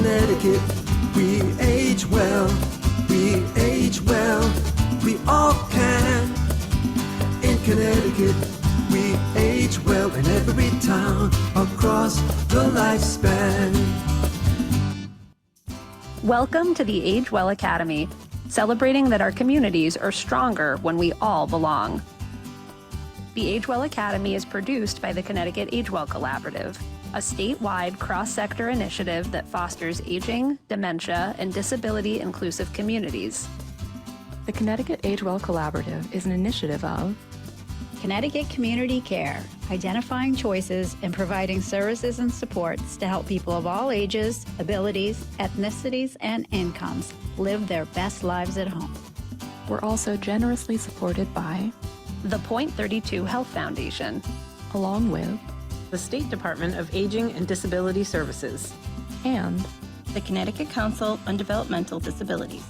Connecticut, we age well, we age well, we all can. In Connecticut, we age well in every town across the lifespan. Welcome to the Age Well Academy, celebrating that our communities are stronger when we all belong. The Age Well Academy is produced by the Connecticut Age Well Collaborative, a statewide cross-sector initiative that fosters aging, dementia, and disability-inclusive communities. The Connecticut Age Well Collaborative is an initiative of Connecticut Community Care, identifying choices and providing services and supports to help people of all ages, abilities, ethnicities, and incomes live their best lives at home. We're also generously supported by The Point 32 Health Foundation, along with the State Department of Aging and Disability Services, and the Connecticut Council on Developmental Disabilities.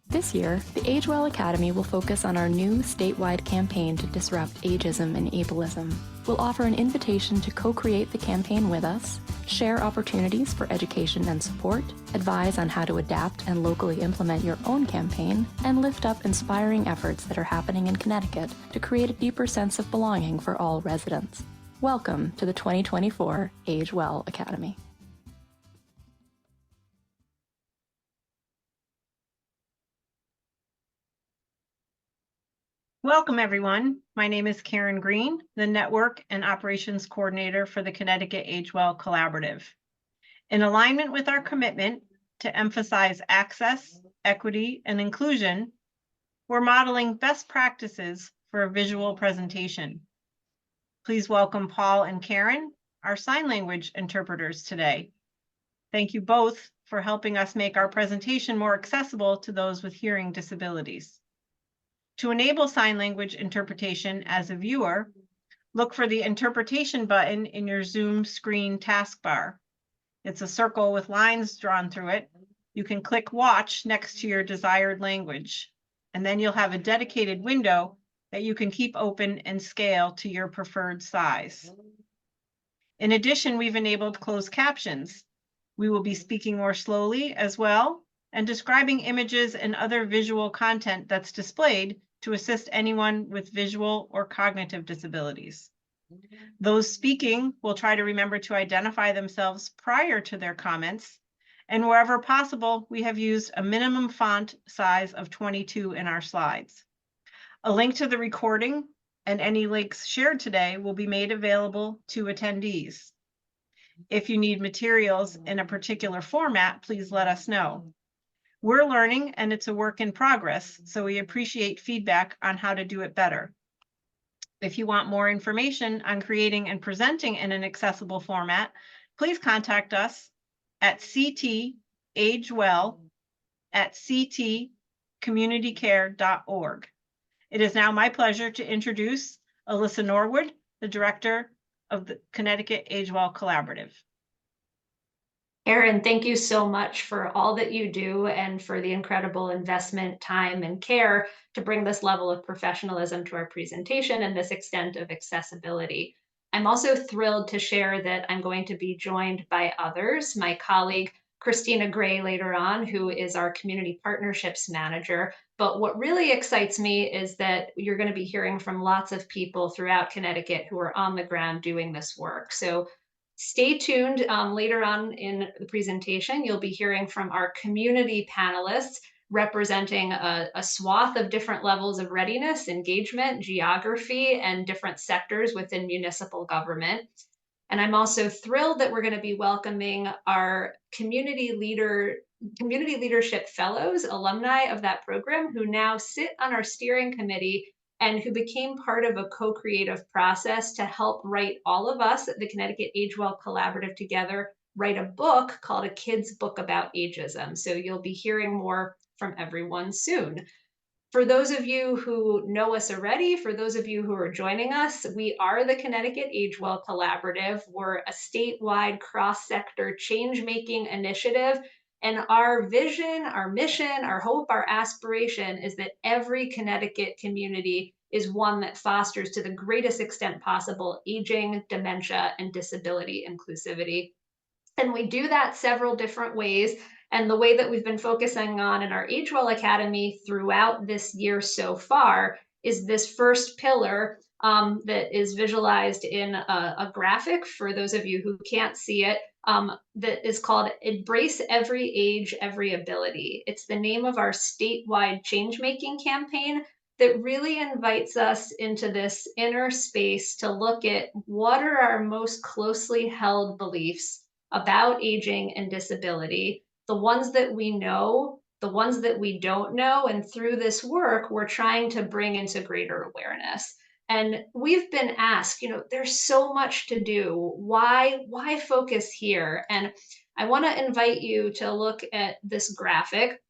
This year, the Age Well Academy will focus on our new statewide campaign to disrupt ageism and ableism. We'll offer an invitation to co-create the campaign with us, share opportunities for education and support, advise on how to adapt and locally implement your own campaign, and lift up inspiring efforts that are happening in Connecticut to create a deeper sense of belonging for all residents. Welcome to the 2024 Age Well Academy. Welcome, everyone. My name is Karen Green, the Network and Operations Coordinator for the Connecticut Age Well Collaborative. In alignment with our commitment to emphasize access, equity, and inclusion, we're modeling best practices for a visual presentation. Please welcome Paul and Karen, our sign language interpreters today. Thank you both for helping us make our presentation more accessible to those with hearing disabilities. To enable sign language interpretation as a viewer, look for the interpretation button in your Zoom screen taskbar. It's a circle with lines drawn through it. You can click Watch next to your desired language, and then you'll have a dedicated window that you can keep open and scale to your preferred size. In addition, we've enabled closed captions. We will be speaking more slowly as well, and describing images and other visual content that's displayed to assist anyone with visual or cognitive disabilities. Those speaking will try to remember to identify themselves prior to their comments, and wherever possible, we have used a minimum font size of 22 in our slides. A link to the recording and any links shared today will be made available to attendees. If you need materials in a particular format, please let us know. We're learning and it's a work in progress, so we appreciate feedback on how to do it better. If you want more information on creating and presenting in an accessible format, please contact us at ctagewell@ctcommunitycare.org. It is now my pleasure to introduce Alyssa Norwood, the Director of the Connecticut Age Well Collaborative. Erin, thank you so much for all that you do and for the incredible investment, time, and care to bring this level of professionalism to our presentation and this extent of accessibility. I'm also thrilled to share that I'm going to be joined by others, my colleague Christina Gray later on, who is our Community Partnerships Manager. But what really excites me is that you're going to be hearing from lots of people throughout Connecticut who are on the ground doing this work. So stay tuned. Later on in the presentation, you'll be hearing from our community panelists representing a swath of different levels of readiness, engagement, geography, and different sectors within municipal government. And I'm also thrilled that we're going to be welcoming our community leadership fellows, alumni of that program, who now sit on our steering committee and who became part of a co-creative process to help write all of us at the Connecticut Age Well Collaborative together, write a book called A Kid's Book About Ageism. So you'll be hearing more from everyone soon. For those of you who know us already, for those of you who are joining us, we are the Connecticut Age Well Collaborative. We're a statewide cross-sector change-making initiative. And our vision, our mission, our hope, our aspiration is that every Connecticut community is one that fosters to the greatest extent possible aging, dementia, and disability inclusivity. And we do that several different ways. And the way that we've been focusing on in our Age Well Academy throughout this year so far is this first pillar that is visualized in a graphic for those of you who can't see it, that is called Embrace Every Age, Every Ability. It's the name of our statewide change making campaign that really invites us into this inner space to look at what are our most closely held beliefs about aging and disability, the ones that we know, the ones that we don't know. And through this work, we're trying to bring into greater awareness. And we've been asked, there's so much to do. Why focus here? And I want to invite you to look at this graphic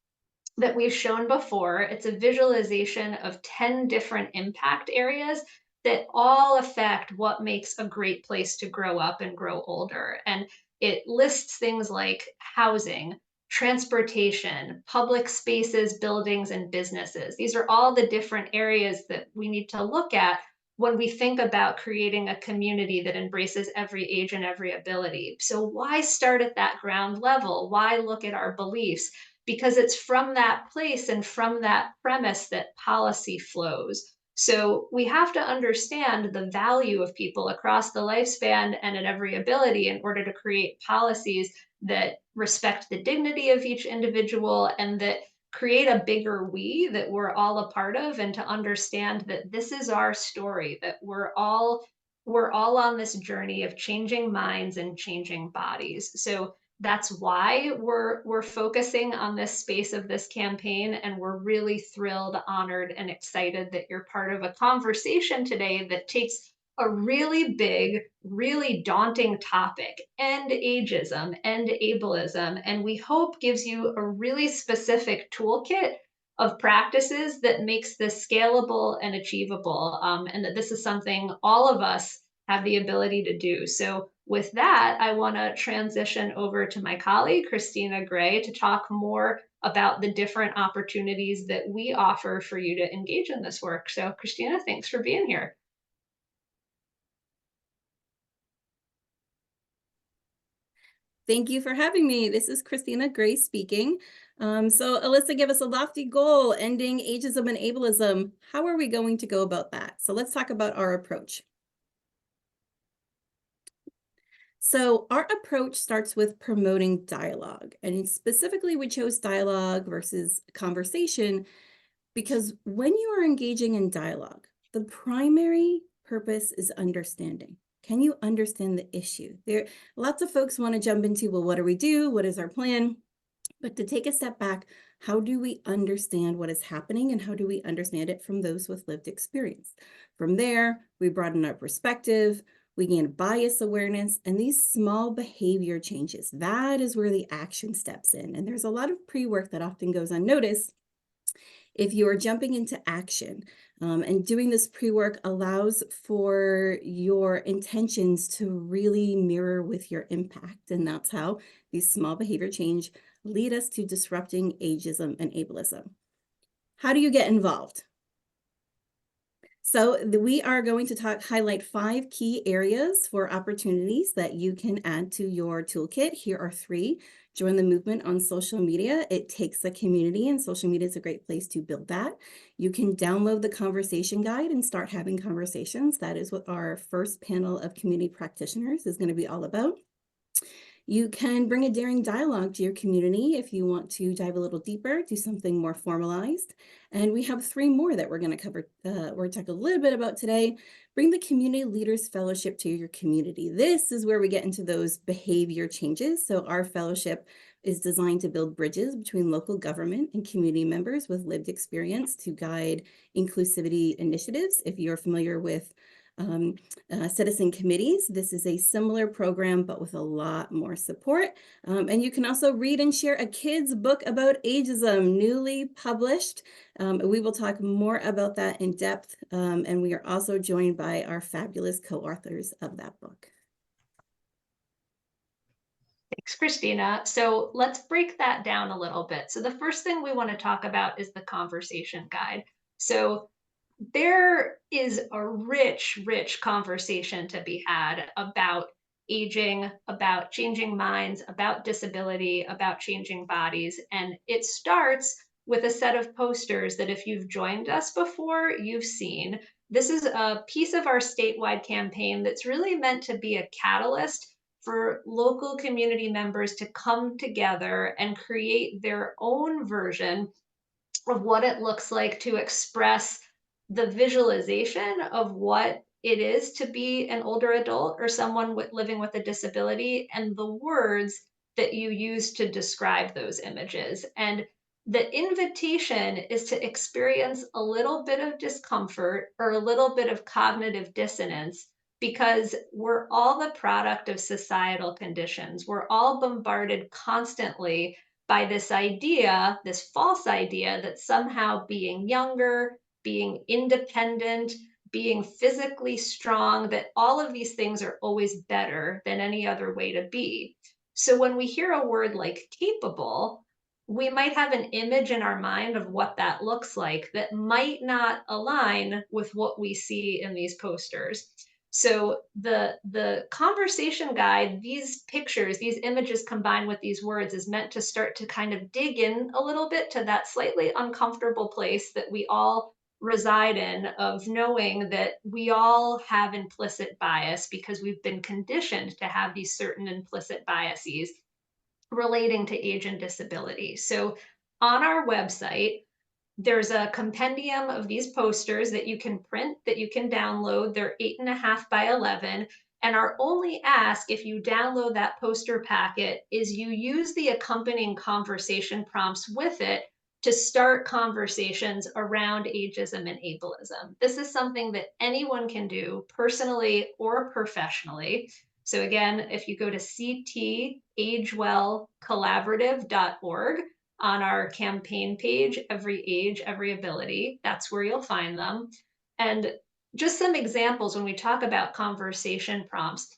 that we've shown before. It's a visualization of 10 different impact areas that all affect what makes a great place to grow up and grow older. And it lists things like housing, transportation, public spaces, buildings, and businesses. These are all the different areas that we need to look at when we think about creating a community that embraces every age and every ability. So, why start at that ground level? Why look at our beliefs? Because it's from that place and from that premise that policy flows. So we have to understand the value of people across the lifespan and at every ability in order to create policies that respect the dignity of each individual and that create a bigger we that we're all a part of, and to understand that this is our story, that we're all on this journey of changing minds and changing bodies. So that's why we're focusing on this space of this campaign, and we're really thrilled, honored, and excited that you're part of a conversation today that takes a really big, really daunting topic, end ageism, end ableism, and we hope gives you a really specific toolkit of practices that makes this scalable and achievable, and that this is something all of us have the ability to do. So with that, I want to transition over to my colleague, Christina Gray, to talk more about the different opportunities that we offer for you to engage in this work. So Christina, thanks for being here. Thank you for having me. This is Christina Gray speaking. So Alyssa gave us a lofty goal, ending ageism and ableism. How are we going to go about that? So let's talk about our approach. So our approach starts with promoting dialogue, and specifically we chose dialogue versus conversation because when you are engaging in dialogue, the primary purpose is understanding. Can you understand the issue? Lots of folks want to jump into, well, what do we do? What is our plan? But to take a step back, how do we understand what is happening and how do we understand it from those with lived experience? From there, we broaden our perspective, we gain bias awareness, and these small behavior changes, that is where the action steps in. And there's a lot of pre-work that often goes unnoticed. If you are jumping into action, and doing this pre-work allows for your intentions to really mirror with your impact. And that's how these small behavior change lead us to disrupting ageism and ableism. How do you get involved? So we are going to highlight 5 key areas for opportunities that you can add to your toolkit. Here are 3. Join the movement on social media. It takes a community, and social media is a great place to build that. You can download the conversation guide and start having conversations. That is what our first panel of community practitioners is going to be all about. You can bring a daring dialogue to your community if you want to dive a little deeper, do something more formalized. And we have 3 more that we're going to cover. We're going to talk a little bit about today. Bring the Community Leaders Fellowship to your community. This is where we get into those behavior changes. So our fellowship is designed to build bridges between local government and community members with lived experience to guide inclusivity initiatives. If you're familiar with citizen committees, this is a similar program, but with a lot more support. And you can also read and share a kid's book about ageism, newly published. We will talk more about that in depth. And we are also joined by our fabulous co-authors of that book. Thanks, Christina. So let's break that down a little bit. So the first thing we want to talk about is the conversation guide. So there is a rich, rich conversation to be had about aging, about changing minds, about disability, about changing bodies. And it starts with a set of posters that if you've joined us before, you've seen. This is a piece of our statewide campaign that's really meant to be a catalyst for local community members to come together and create their own version of what it looks like to express the visualization of what it is to be an older adult or someone living with a disability, and the words that you use to describe those images. And the invitation is to experience a little bit of discomfort or a little bit of cognitive dissonance, because we're all the product of societal conditions. We're all bombarded constantly by this idea, this false idea, that somehow being younger, being independent, being physically strong, that all of these things are always better than any other way to be. So when we hear a word like capable, we might have an image in our mind of what that looks like that might not align with what we see in these posters. So the conversation guide, these pictures, these images combined with these words, is meant to start to kind of dig in a little bit to that slightly uncomfortable place that we all reside in, of knowing that we all have implicit bias because we've been conditioned to have these certain implicit biases relating to age and disability. So on our website, there's a compendium of these posters that you can print, that you can download. They're 8.5 by 11. And our only ask, if you download that poster packet, is you use the accompanying conversation prompts with it to start conversations around ageism and ableism. This is something that anyone can do personally or professionally. So again, if you go to ctagewellcollaborative.org, on our campaign page, Every Age, Every Ability, that's where you'll find them. And just some examples when we talk about conversation prompts,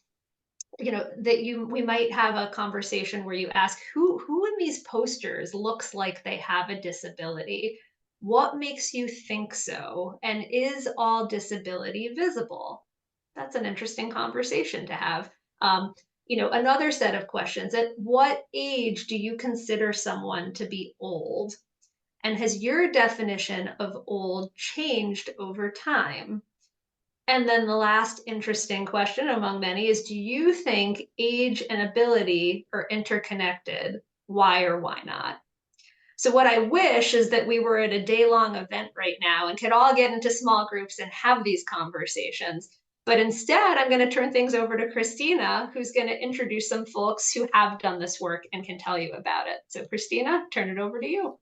we might have a conversation where you ask, who in these posters looks like they have a disability? What makes you think so? And is all disability visible? That's an interesting conversation to have. Another set of questions: at what age do you consider someone to be old? And has your definition of old changed over time? And then the last interesting question among many is, do you think age and ability are interconnected? Why or why not? So what I wish is that we were at a day-long event right now and could all get into small groups and have these conversations. But instead, I'm going to turn things over to Christina, who's going to introduce some folks who have done this work and can tell you about it. So Christina, turn it over to you.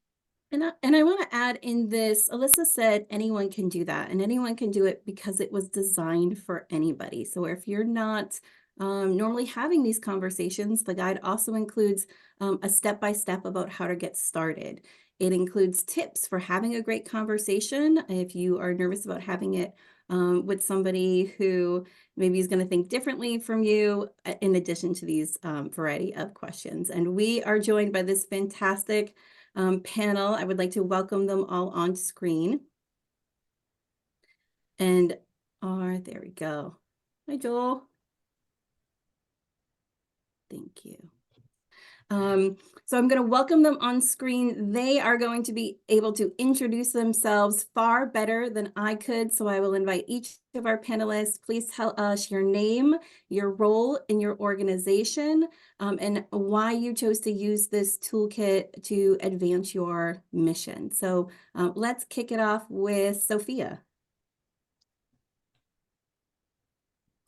And I want to add in this, Alyssa said anyone can do that, and anyone can do it because it was designed for anybody. So if you're not normally having these conversations, the guide also includes a step-by-step about how to get started. It includes tips for having a great conversation if you are nervous about having it with somebody who maybe is going to think differently from you, in addition to these variety of questions. And we are joined by this fantastic panel. I would like to welcome them all on screen. And there we go. Hi, Joel. Thank you. So I'm going to welcome them on screen. They are going to be able to introduce themselves far better than I could. So I will invite each of our panelists, please tell us your name, your role in your organization, and why you chose to use this toolkit to advance your mission. So let's kick it off with Sophia.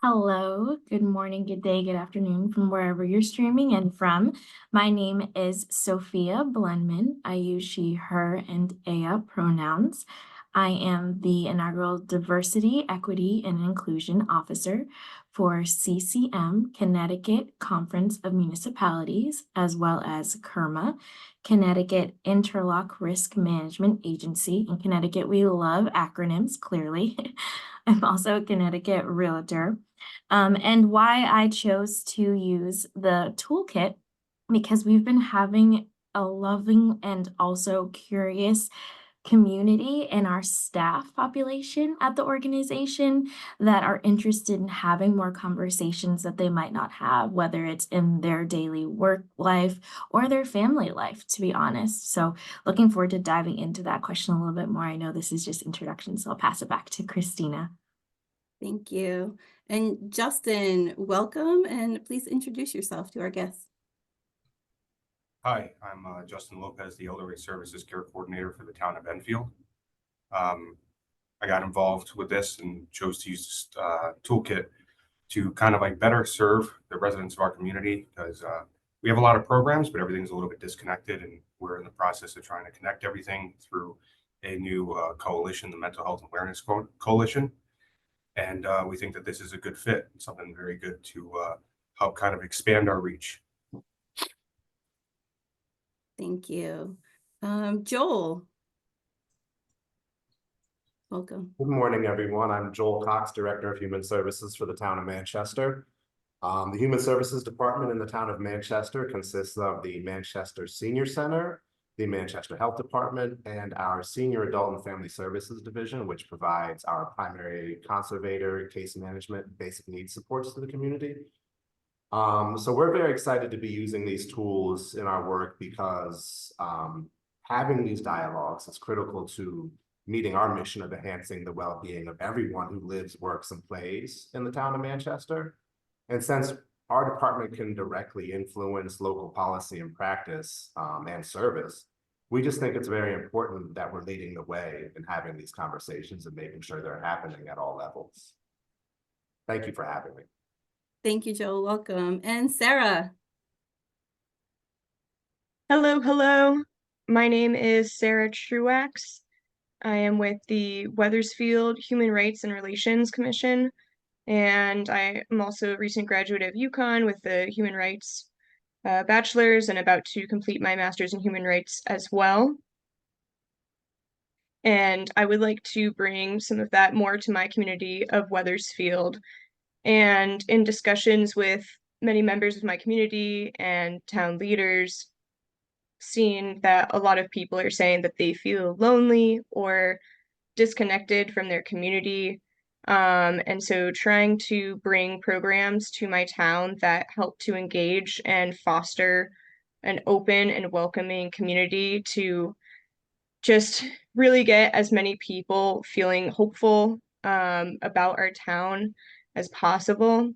Hello, good morning, good day, good afternoon from wherever you're streaming in from. My name is Sophia Blenman. I use she, her, and ea pronouns. I am the inaugural Diversity, Equity, and Inclusion Officer for CCM, Connecticut Conference of Municipalities, as well as CIRMA, Connecticut Interlock Risk Management Agency. In Connecticut, we love acronyms, clearly. I'm also a Connecticut realtor. And why I chose to use the toolkit, because we've been having a loving and also curious community and our staff population at the organization that are interested in having more conversations that they might not have, whether it's in their daily work life or their family life, to be honest. So looking forward to diving into that question a little bit more. I know this is just introduction, so I'll pass it back to Christina. Thank you. And Justin, welcome, and please introduce yourself to our guests. Hi, I'm Justin Lopez, the Elderly Services Care Coordinator for the town of Enfield. I got involved with this and chose to use this toolkit to kind of like better serve the residents of our community, because we have a lot of programs, but everything's a little bit disconnected, and we're in the process of trying to connect everything through a new coalition, the Mental Health Awareness Coalition. And we think that this is a good fit, something very good to help kind of expand our reach. Thank you. Joel. Welcome. Good morning, everyone. I'm Joel Cox, Director of Human Services for the town of Manchester. The Human Services Department in the town of Manchester consists of the Manchester Senior Center, the Manchester Health Department, and our Senior Adult and Family Services Division, which provides our primary conservator, case management, basic needs supports to the community. So we're very excited to be using these tools in our work because having these dialogues is critical to meeting our mission of enhancing the well-being of everyone who lives, works, and plays in the town of Manchester. And since our department can directly influence local policy and practice and service, we just think it's very important that we're leading the way in having these conversations and making sure they're happening at all levels. Thank you for having me. Thank you, Joel. Welcome. And Sarah. Hello. My name is Sarah Truax. I am with the Wethersfield Human Rights and Relations Commission, and I am also a recent graduate of UConn with the Human Rights Bachelor's and about to complete my Master's in Human Rights as well. And I would like to bring some of that more to my community of Wethersfield. And in discussions with many members of my community and town leaders, seeing that a lot of people are saying that they feel lonely or disconnected from their community. And so trying to bring programs to my town that help to engage and foster an open and welcoming community to just really get as many people feeling hopeful about our town as possible.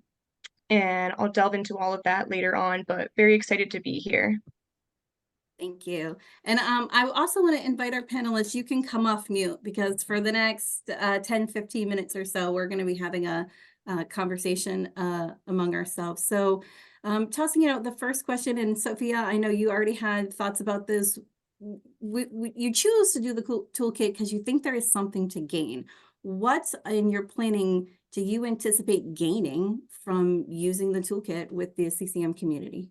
And I'll delve into all of that later on, but very excited to be here. Thank you. And I also want to invite our panelists. You can come off mute because for the next 10, 15 minutes or so, we're going to be having a conversation among ourselves. So tossing out the first question, and Sophia, I know you already had thoughts about this. You choose to do the toolkit because you think there is something to gain. What in your planning do you anticipate gaining from using the toolkit with the CCM community?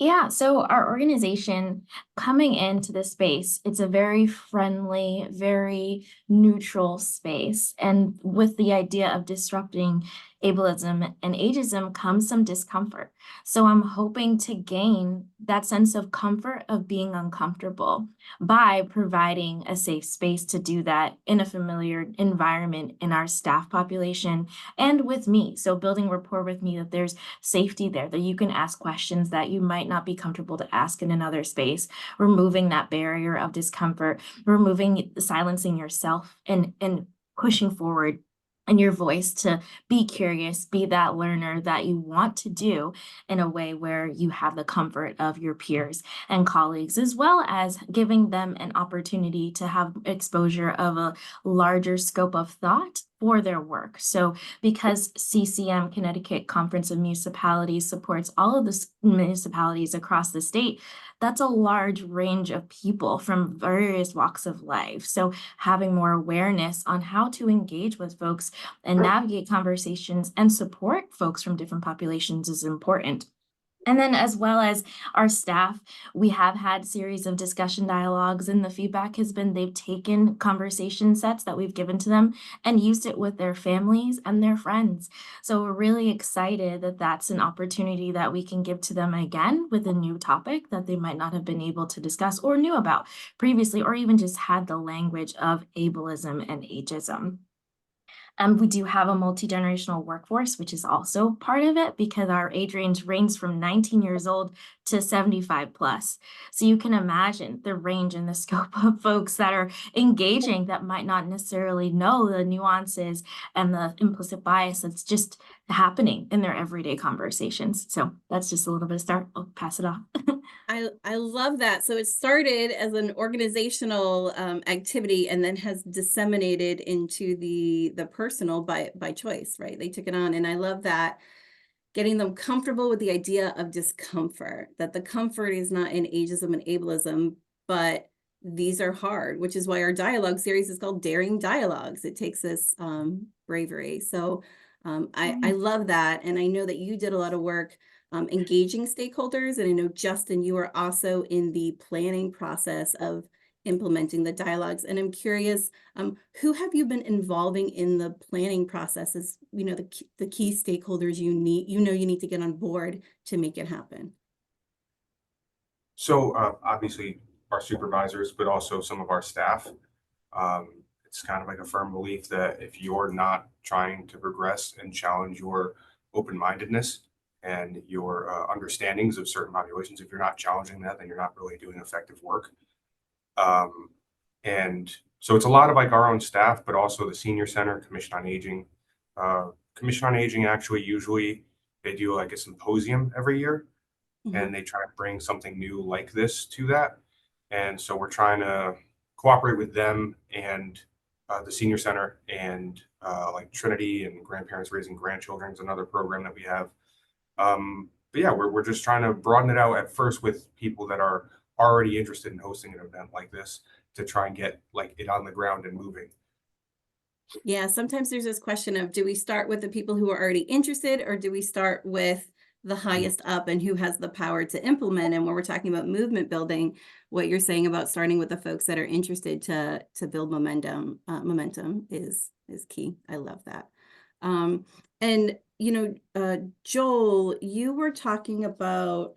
Yeah, so our organization coming into this space, it's a very friendly, very neutral space. And with the idea of disrupting ableism and ageism comes some discomfort. So I'm hoping to gain that sense of comfort of being uncomfortable by providing a safe space to do that in a familiar environment in our staff population and with me. So building rapport with me, that there's safety there, that you can ask questions that you might not be comfortable to ask in another space, removing that barrier of discomfort, silencing yourself and pushing forward in your voice to be curious, be that learner that you want to do in a way where you have the comfort of your peers and colleagues, as well as giving them an opportunity to have exposure of a larger scope of thought for their work. So because CCM, Connecticut Conference of Municipalities, supports all of the municipalities across the state, that's a large range of people from various walks of life. So having more awareness on how to engage with folks and navigate conversations and support folks from different populations is important. And then as well as our staff, we have had series of discussion dialogues, and the feedback has been they've taken conversation sets that we've given to them and used it with their families and their friends. So we're really excited that that's an opportunity that we can give to them again with a new topic that they might not have been able to discuss or knew about previously, or even just had the language of ableism and ageism. We do have a multi-generational workforce, which is also part of it because our age range from 19 years old to 75 plus. So you can imagine the range and the scope of folks that are engaging that might not necessarily know the nuances and the implicit bias that's just happening in their everyday conversations. So that's just a little bit of start. I'll pass it off. I love that. So it started as an organizational activity and then has disseminated into the personal by choice, right? They took it on, and I love that, getting them comfortable with the idea of discomfort, that the comfort is not in ageism and ableism, but these are hard, which is why our dialogue series is called Daring Dialogues. It takes this bravery. So I love that, and I know that you did a lot of work engaging stakeholders. And I know, Justin, you are also in the planning process of implementing the dialogues. And I'm curious, who have you been involving in the planning processes? You know, the key stakeholders you need to get on board to make it happen. So obviously our supervisors, but also some of our staff. It's kind of like a firm belief that if you're not trying to progress and challenge your open-mindedness and your understandings of certain populations, if you're not challenging that, then you're not really doing effective work. And so it's a lot of like our own staff, but also the Senior Center, Commission on Aging. Commission on Aging actually usually they do like a symposium every year, and they try to bring something new like this to that. And so we're trying to cooperate with them and the Senior Center and like Trinity and Grandparents Raising Grandchildren is another program that we have. But yeah, we're just trying to broaden it out at first with people that are already interested in hosting an event like this to try and get like it on the ground and moving. Yeah, sometimes there's this question of, do we start with the people who are already interested, or do we start with the highest up and who has the power to implement? And when we're talking about movement building, what you're saying about starting with the folks that are interested to build momentum is key. I love that. And you know, Joel, you were talking about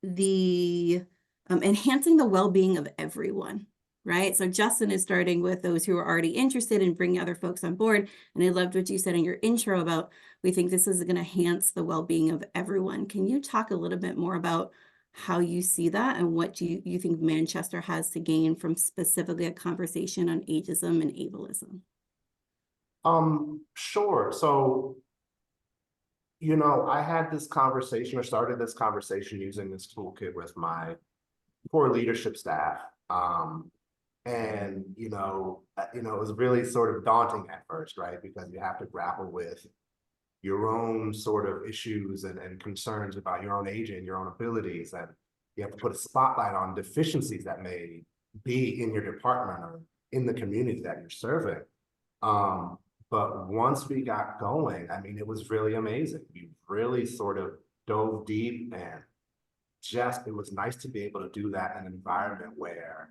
the enhancing the well-being of everyone, right? So Justin is starting with those who are already interested and bringing other folks on board. And I loved what you said in your intro about, we think this is going to enhance the well-being of everyone. Can you talk a little bit more about how you see that and what do you think Manchester has to gain from specifically a conversation on ageism and ableism? Sure. So, you know, I had this conversation or started this conversation using this toolkit with my core leadership staff. And, it was really sort of daunting at first, right? Because you have to grapple with your own sort of issues and concerns about your own aging, your own abilities, and you have to put a spotlight on deficiencies that may be in your department or in the community that you're serving. But once we got going, I mean, it was really amazing. We really sort of dove deep, and it was nice to be able to do that in an environment where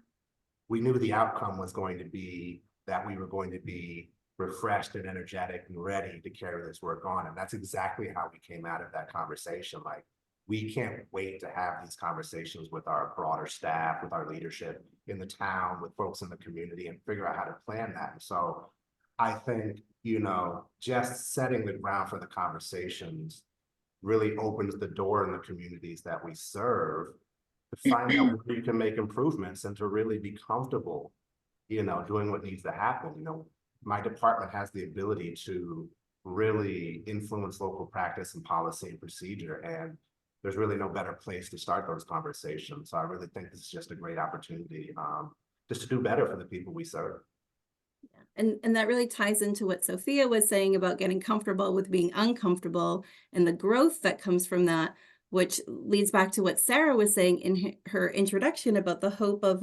we knew the outcome was going to be that we were going to be refreshed and energetic and ready to carry this work on. And that's exactly how we came out of that conversation. Like, we can't wait to have these conversations with our broader staff, with our leadership in the town, with folks in the community, and figure out how to plan that. And so I think, just setting the ground for the conversations really opens the door in the communities that we serve to find out where you can make improvements and to really be comfortable, doing what needs to happen. My department has the ability to really influence local practice and policy and procedure, and there's really no better place to start those conversations. So I really think this is just a great opportunity just to do better for the people we serve. And that really ties into what Sophia was saying about getting comfortable with being uncomfortable and the growth that comes from that, which leads back to what Sarah was saying in her introduction about the hope of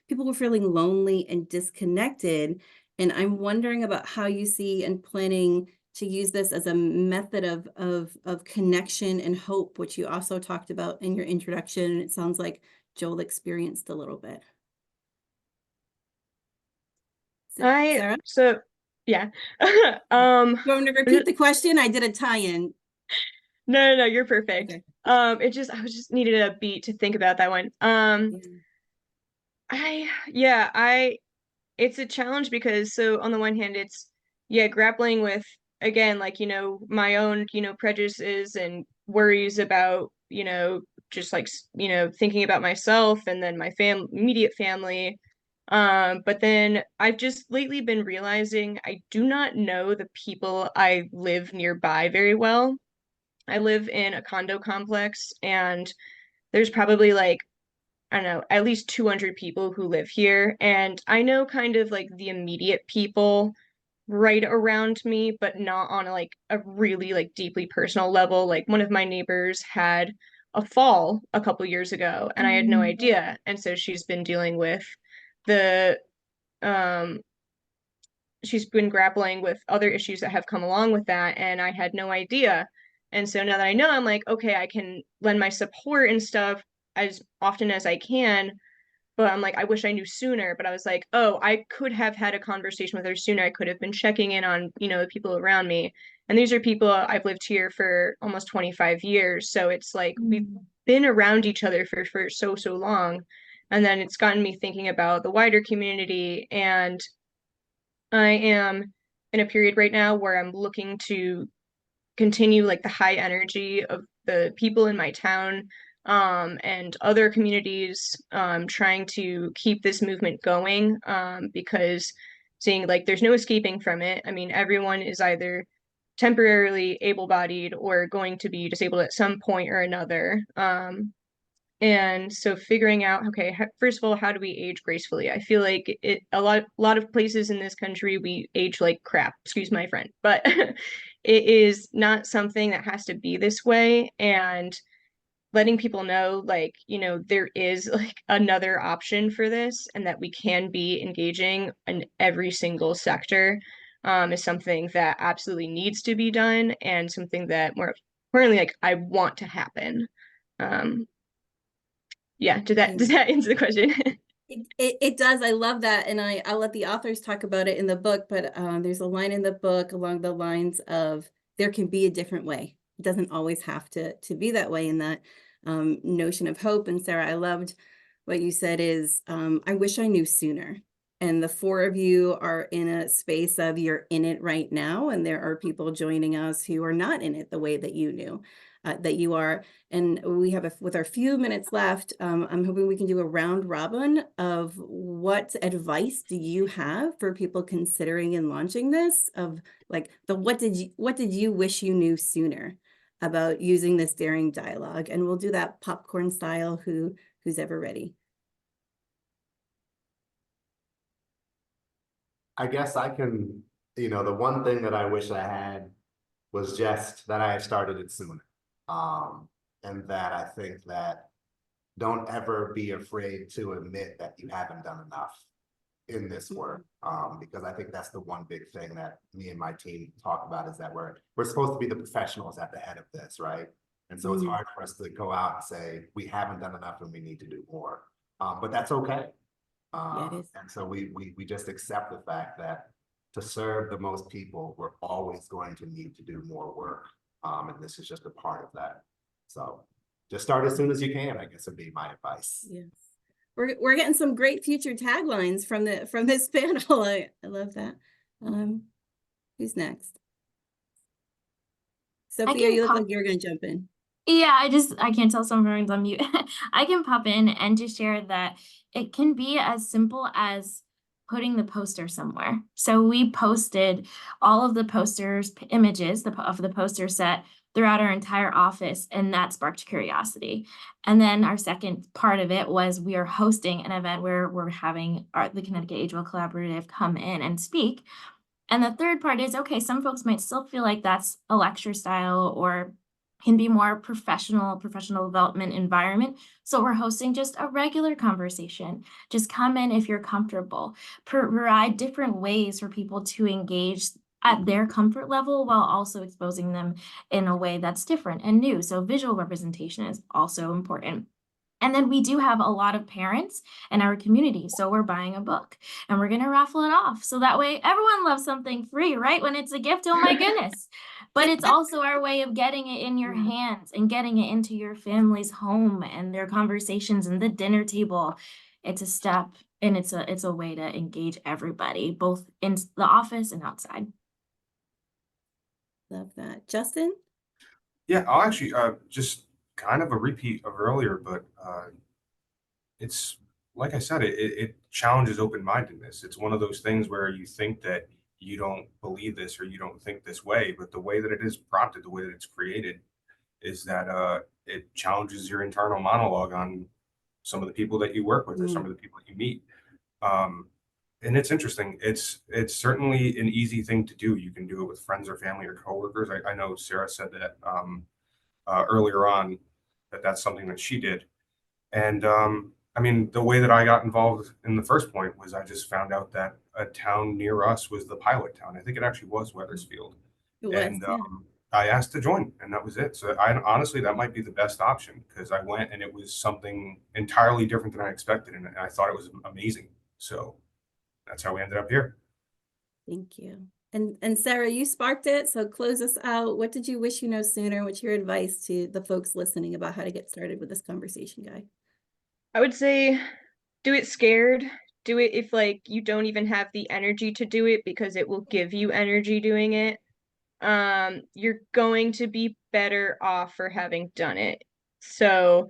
people who are feeling lonely and disconnected. And I'm wondering about how you see and planning to use this as a method of connection and hope, which you also talked about in your introduction. It sounds like Joel experienced a little bit. Sarah? Yeah. You want me to repeat the question? I did a tie-in. No, you're perfect. Okay. I was just needed a beat to think about that one. It's a challenge because so on the one hand, it's grappling with, again, like, my own, prejudices and worries about, just like, thinking about myself and then my immediate family. But then I've just lately been realizing I do not know the people I live nearby very well. I live in a condo complex, and there's probably like, I don't know, at least 200 people who live here. And I know kind of like the immediate people right around me, but not on like a really like deeply personal level. Like one of my neighbors had a fall a couple years ago and I had no idea. And so she's been dealing with the um she's been grappling with other issues that have come along with that, and I had no idea. And so now that I know, I'm like, okay, I can lend my support and stuff as often as I can, but I'm like, I wish I knew sooner. But I was like, oh, I could have had a conversation with her sooner. I could have been checking in on, the people around me. And these are people I've lived here for almost 25 years. So it's like we've been around each other for so long. And then it's gotten me thinking about the wider community. And I am in a period right now where I'm looking to continue like the high energy of the people in my town, and other communities, trying to keep this movement going, because seeing like there's no escaping from it. I mean, everyone is either temporarily able-bodied or going to be disabled at some point or another. And so figuring out, okay, first of all, how do we age gracefully? I feel like a lot of places in this country, we age like crap, excuse my friend, but it is not something that has to be this way. And letting people know, like, there is like another option for this and that we can be engaging in every single sector, is something that absolutely needs to be done and something that more importantly, like I want to happen. Does that answer the question? It does. I love that. And I'll let the authors talk about it in the book, but there's a line in the book along the lines of there can be a different way. It doesn't always have to be that way, in that notion of hope. And Sarah, I loved what you said is, I wish I knew sooner. And the four of you are in a space of you're in it right now. And there are people joining us who are not in it the way that you knew. That you are. And we have, with our few minutes left, I'm hoping we can do a round robin of what advice do you have for people considering and launching this, of like what did you wish you knew sooner about using this daring dialogue? And we'll do that popcorn style, who's ever ready. I guess I can, the one thing that I wish I had was just that I had started it sooner. And that I think that don't ever be afraid to admit that you haven't done enough in this work. Because I think that's the one big thing that me and my team talk about, is that we're supposed to be the professionals at the head of this, right? And so it's hard for us to go out and say, we haven't done enough and we need to do more. But that's okay. Yeah, it is. And so we just accept the fact that to serve the most people, we're always going to need to do more work. And this is just a part of that. So just start as soon as you can, I guess, would be my advice. Yes. We're getting some great future taglines from this panel. I love that. Who's next? Sophia, you look like you're going to jump in. Yeah, I can't tell someone's on mute. I can pop in and just share that it can be as simple as putting the poster somewhere. So we posted all of the posters, images of the poster set throughout our entire office, and that sparked curiosity. And then our second part of it was we are hosting an event where we're having the Connecticut Age Well Collaborative come in and speak. And the third part is, okay, some folks might still feel like that's a lecture style or can be more professional development environment. So we're hosting just a regular conversation. Just come in if you're comfortable. Provide different ways for people to engage at their comfort level while also exposing them in a way that's different and new. So visual representation is also important. And then we do have a lot of parents in our community. So we're buying a book and we're going to raffle it off. So that way everyone loves something free, right? When it's a gift, oh my goodness. But it's also our way of getting it in your hands and getting it into your family's home and their conversations and the dinner table. It's a step and it's a way to engage everybody, both in the office and outside. Love that. Justin? Yeah, I'll actually just kind of a repeat of earlier, but it's like I said, it challenges open-mindedness. It's one of those things where you think that you don't believe this or you don't think this way, but the way that it is prompted, the way that it's created, is that it challenges your internal monologue on some of the people that you work with or some of the people you meet. And it's interesting. It's certainly an easy thing to do. You can do it with friends or family or coworkers. I know Sarah said that earlier on, that's something that she did. And I mean, the way that I got involved in the first point was I just found out that a town near us was the pilot town. I think it actually was Wethersfield. And I asked to join, and that was it. So honestly, that might be the best option, because I went and it was something entirely different than I expected, and I thought it was amazing. So that's how we ended up here. Thank you. And Sarah, you sparked it, so close us out. What did you wish you know sooner? What's your advice to the folks listening about how to get started with this conversation guide? I would say do it scared. Do it if like you don't even have the energy to do it, because it will give you energy doing it. You're going to be better off for having done it. So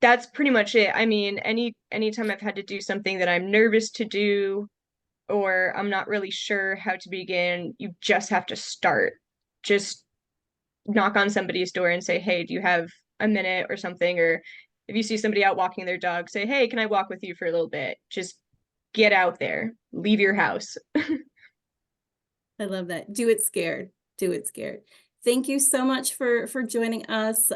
that's pretty much it. I mean, anytime I've had to do something that I'm nervous to do or I'm not really sure how to begin, you just have to start. Just knock on somebody's door and say, "Hey, do you have a minute or something?" Or if you see somebody out walking their dog, say, "Hey, can I walk with you for a little bit?" Just get out there, leave your house. I love that. Do it scared. Do it scared. Thank you so much for joining us.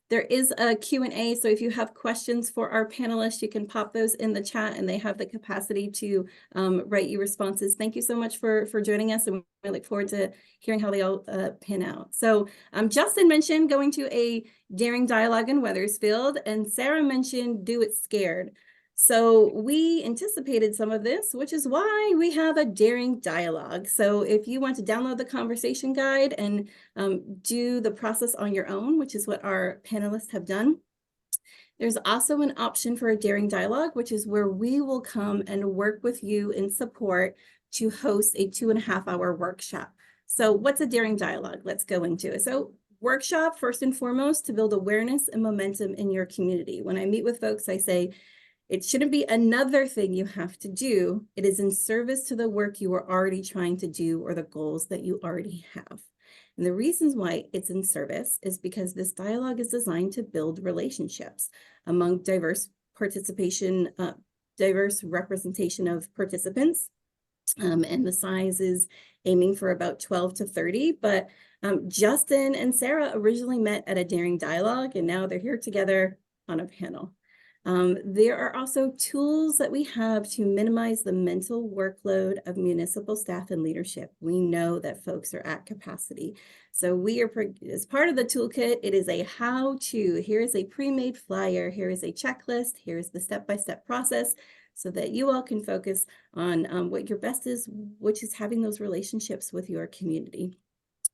There is a Q&A, so if you have questions for our panelists, you can pop those in the chat, and they have the capacity to write you responses. Thank you so much for joining us, and we look forward to hearing how they all pan out. So Justin mentioned going to a daring dialogue in Wethersfield, and Sarah mentioned do it scared. So we anticipated some of this, which is why we have a daring dialogue. So if you want to download the conversation guide and do the process on your own, which is what our panelists have done, there's also an option for a daring dialogue, which is where we will come and work with you in support to host a 2.5-hour workshop. So what's a daring dialogue? Let's go into it. So workshop, first and foremost, to build awareness and momentum in your community. When I meet with folks, I say, it shouldn't be another thing you have to do. It is in service to the work you are already trying to do or the goals that you already have. And the reasons why it's in service is because this dialogue is designed to build relationships among diverse representation of participants. And the size is aiming for about 12 to 30, but Justin and Sarah originally met at a daring dialogue, and now they're here together on a panel. There are also tools that we have to minimize the mental workload of municipal staff and leadership. We know that folks are at capacity. So we are, as part of the toolkit, it is a how-to. Here is a pre-made flyer. Here is a checklist. Here is the step-by-step process so that you all can focus on what your best is, which is having those relationships with your community.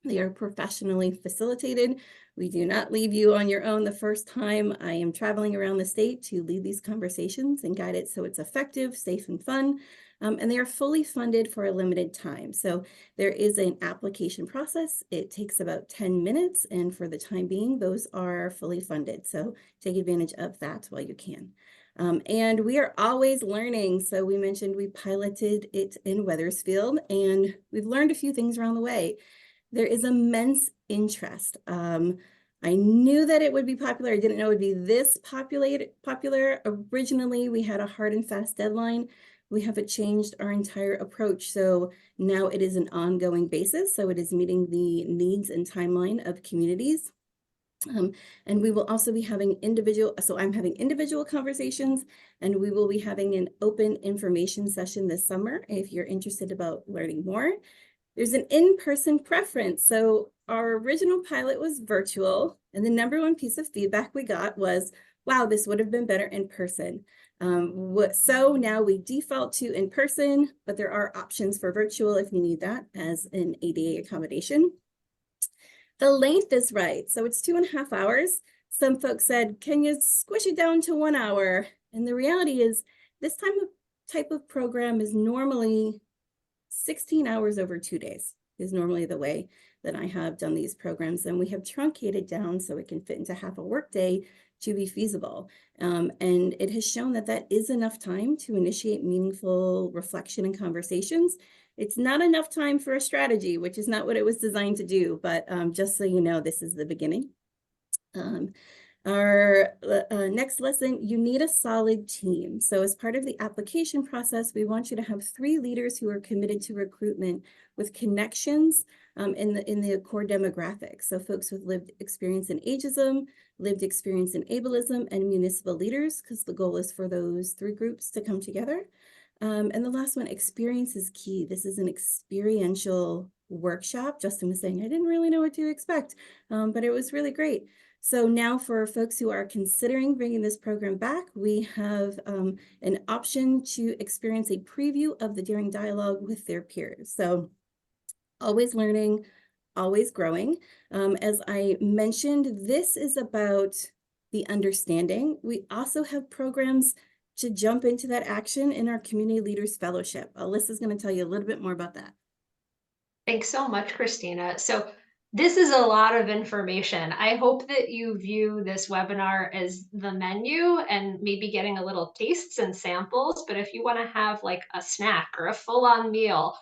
They are professionally facilitated. We do not leave you on your own the first time. I am traveling around the state to lead these conversations and guide it so it's effective, safe, and fun. And they are fully funded for a limited time. So there is an application process. It takes about 10 minutes. And for the time being, those are fully funded. So take advantage of that while you can. And we are always learning. So we mentioned we piloted it in Wethersfield, and we've learned a few things along the way. There is immense interest. I knew that it would be popular. I didn't know it would be this popular. Originally, we had a hard and fast deadline. We have changed our entire approach. So now it is an ongoing basis. So it is meeting the needs and timeline of communities. And we will also be having I'm having individual conversations, and we will be having an open information session this summer if you're interested about learning more. There's an in-person preference. So our original pilot was virtual, and the number one piece of feedback we got was, wow, this would have been better in person. So now we default to in person, but there are options for virtual if you need that as an ADA accommodation. The length is right. So it's 2.5 hours. Some folks said, can you squish it down to 1 hour? And the reality is this type of program is normally 16 hours over 2 days is normally the way that I have done these programs. And we have truncated down so it can fit into half a workday to be feasible. And it has shown that that is enough time to initiate meaningful reflection and conversations. It's not enough time for a strategy, which is not what it was designed to do, but just so you know, this is the beginning. Our next lesson, you need a solid team. So as part of the application process, we want you to have 3 leaders who are committed to recruitment with connections in the core demographics. So folks with lived experience in ageism, lived experience in ableism, and municipal leaders, because the goal is for those 3 groups to come together. And the last one, experience is key. This is an experiential workshop. Justin was saying, I didn't really know what to expect, but it was really great. So now for folks who are considering bringing this program back, we have an option to experience a preview of the Daring Dialogue with their peers. So always learning, always growing. As I mentioned, this is about the understanding. We also have programs to jump into that action in our Community Leaders Fellowship. Alyssa's going to tell you a little bit more about that. Thanks so much, Christina. So this is a lot of information. I hope that you view this webinar as the menu and maybe getting a little tastes and samples. But if you want to have like a snack or a full-on meal,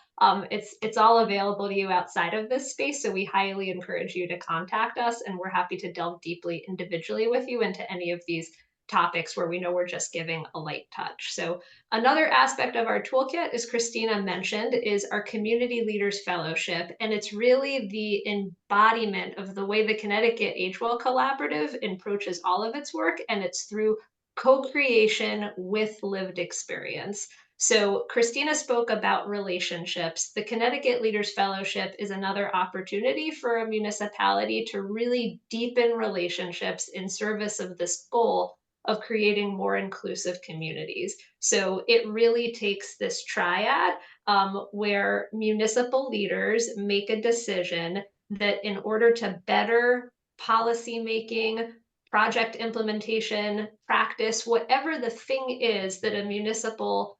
it's all available to you outside of this space. So we highly encourage you to contact us, and we're happy to delve deeply individually with you into any of these topics where we know we're just giving a light touch. So another aspect of our toolkit, as Christina mentioned, is our Community Leaders Fellowship. And it's really the embodiment of the way the Connecticut Age Well Collaborative approaches all of its work, and it's through co-creation with lived experience. So Christina spoke about relationships. The Connecticut Leaders Fellowship is another opportunity for a municipality to really deepen relationships in service of this goal of creating more inclusive communities. So it really takes this triad where municipal leaders make a decision that in order to better policy making, project implementation, practice, whatever the thing is that a municipal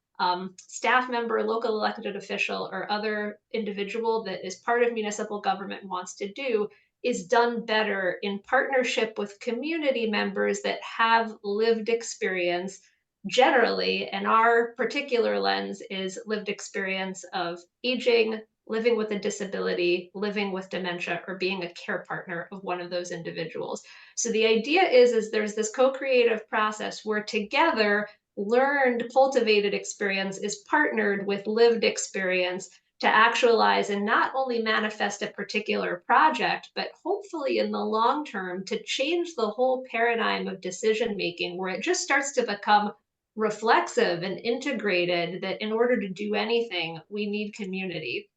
staff member, local elected official, or other individual that is part of municipal government wants to do, is done better in partnership with community members that have lived experience generally. And our particular lens is lived experience of aging, living with a disability, living with dementia, or being a care partner of one of those individuals. So the idea is there's this co-creative process where together learned, cultivated experience is partnered with lived experience to actualize and not only manifest a particular project, but hopefully in the long term to change the whole paradigm of decision making, where it just starts to become reflexive and integrated, that in order to do anything, we need community.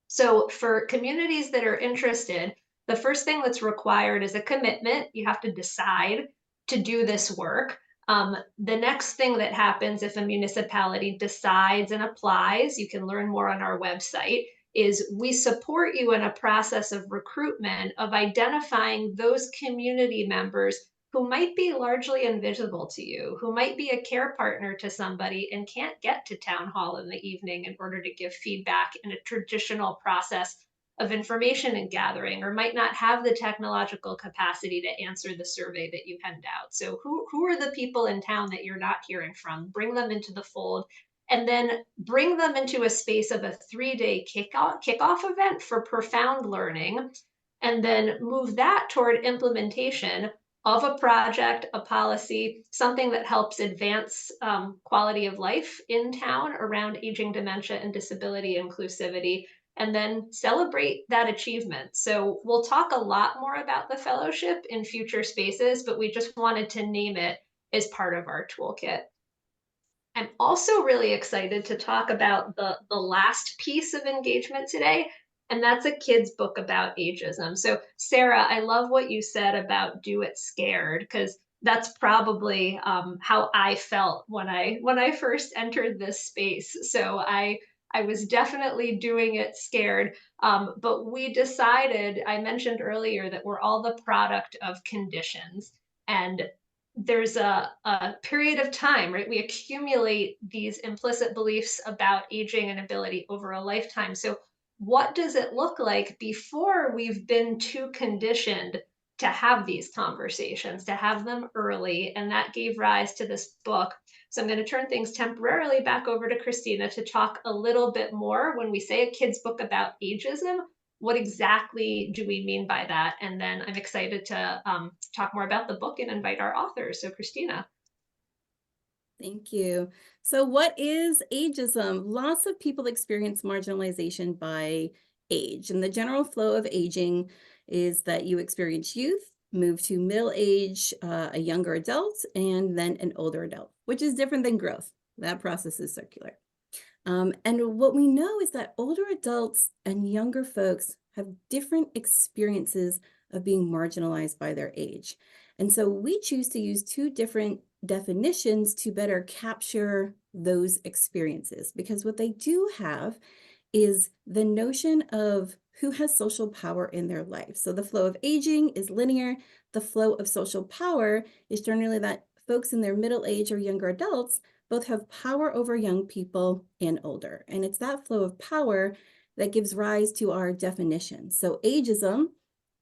So for communities that are interested, the first thing that's required is a commitment. You have to decide to do this work. The next thing that happens if a municipality decides and applies, you can learn more on our website, is we support you in a process of recruitment, of identifying those community members who might be largely invisible to you, who might be a care partner to somebody and can't get to town hall in the evening in order to give feedback in a traditional process of information and gathering, or might not have the technological capacity to answer the survey that you hand out. So who are the people in town that you're not hearing from? Bring them into the fold, and then bring them into a space of a 3-day kickoff event for profound learning, and then move that toward implementation of a project, a policy, something that helps advance quality of life in town around aging, dementia, and disability inclusivity, and then celebrate that achievement. So we'll talk a lot more about the fellowship in future spaces, but we just wanted to name it as part of our toolkit. I'm also really excited to talk about the last piece of engagement today, and that's a kid's book about ageism. So Sarah, I love what you said about do it scared, because that's probably how I felt when I first entered this space. So I was definitely doing it scared. But we decided, I mentioned earlier, that we're all the product of conditions. And there's a period of time, right? We accumulate these implicit beliefs about aging and ability over a lifetime. So what does it look like before we've been too conditioned to have these conversations, to have them early? And that gave rise to this book. So I'm going to turn things temporarily back over to Christina to talk a little bit more. When we say a kid's book about ageism, what exactly do we mean by that? And then I'm excited to talk more about the book and invite our authors. So Christina. Thank you. So what is ageism? Lots of people experience marginalization by age, and the general flow of aging is that you experience youth, move to middle age, a younger adult, and then an older adult, which is different than growth. That process is circular. And what we know is that older adults and younger folks have different experiences of being marginalized by their age. And so we choose to use two different definitions to better capture those experiences, because what they do have is the notion of who has social power in their life. So the flow of aging is linear. The flow of social power is generally that folks in their middle age or younger adults both have power over young people and older. And it's that flow of power that gives rise to our definition. So ageism,